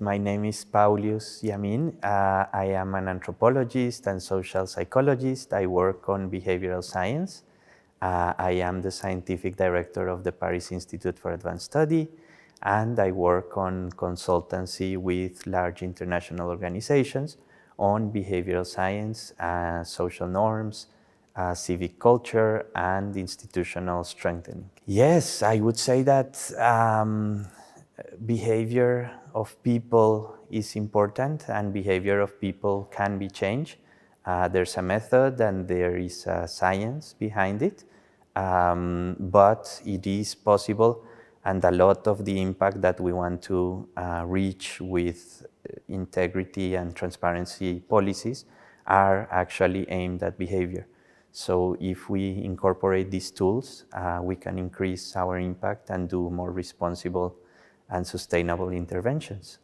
My name is Paulius Yamin. I am an anthropologist and social psychologist. I work on behavioral science. I am the scientific director of the Paris Institute for Advanced Study, and I work on consultancy with large international organizations on behavioral science, social norms, civic culture, and institutional strengthening. Yes, I would say that behavior of people is important, and behavior of people can be changed. There's a method and there is a science behind it, but it is possible, and a lot of the impact that we want to reach with integrity and transparency policies are actually aimed at behavior. So if we incorporate these tools, we can increase our impact and do more responsible and sustainable interventions.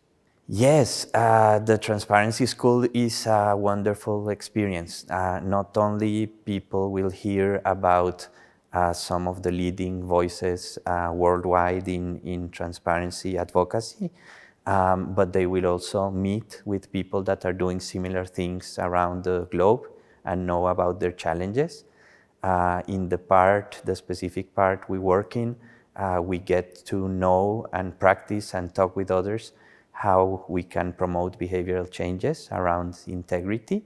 Yes, the Transparency School is a wonderful experience. Not only people will hear about some of the leading voices worldwide in transparency advocacy, but they will also meet with people that are doing similar things around the globe and know about their challenges. In the specific part we work in, we get to know and practice and talk with others how we can promote behavioral changes around integrity.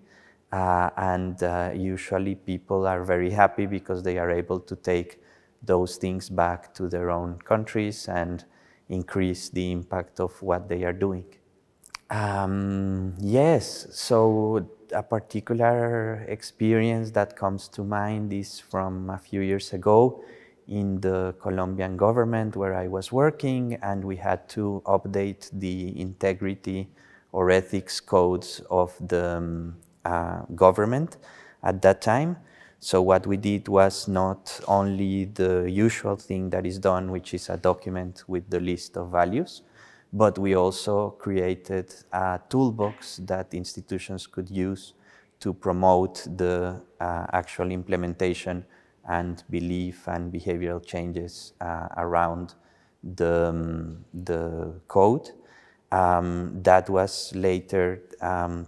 Usually people are very happy because they are able to take those things back to their own countries and increase the impact of what they are doing. Yes, so a particular experience that comes to mind is from a few years ago in the Colombian government where I was working, and we had to update the integrity or ethics codes of the government at that time. So what we did was not only the usual thing that is done, which is a document with the list of values, but we also created a toolbox that institutions could use to promote the actual implementation and belief and behavioral changes around the code. That was later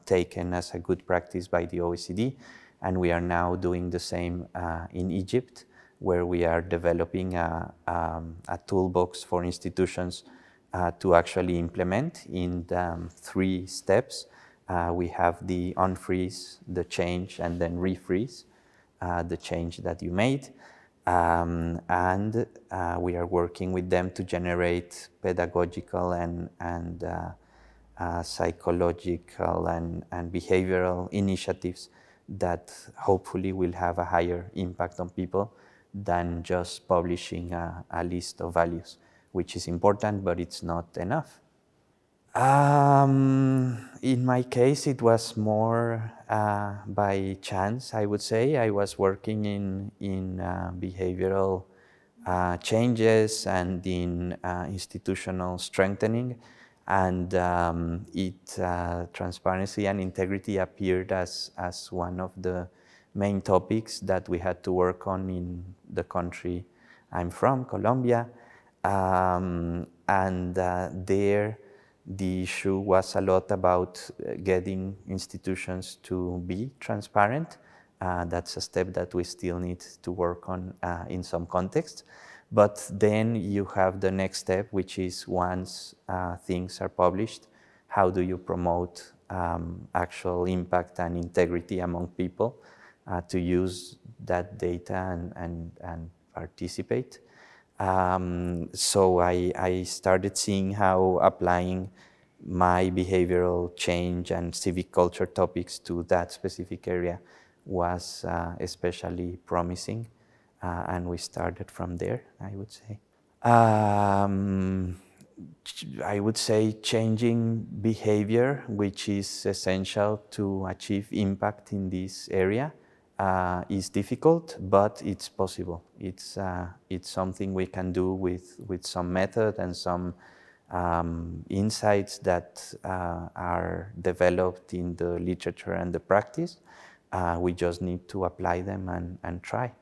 taken as a good practice by the OECD, and we are now doing the same in Egypt, where we are developing a toolbox for institutions to actually implement in the 3 steps. We have the unfreeze, the change, and then refreeze the change that you made. We are working with them to generate pedagogical and psychological and behavioral initiatives that hopefully will have a higher impact on people than just publishing a list of values, which is important, but it's not enough. In my case, it was more by chance, I would say. I was working in behavioral changes and in institutional strengthening, and transparency and integrity appeared as one of the main topics that we had to work on in the country I'm from, Colombia. There the issue was a lot about getting institutions to be transparent. That's a step that we still need to work on in some contexts. But then you have the next step, which is once things are published, how do you promote actual impact and integrity among people to use that data and participate. So I started seeing how applying my behavioral change and civic culture topics to that specific area was especially promising, and we started from there, I would say. I would say changing behavior, which is essential to achieve impact in this area, is difficult, but it's possible. It's something we can do with some method and some insights that are developed in the literature and the practice. We just need to apply them and try.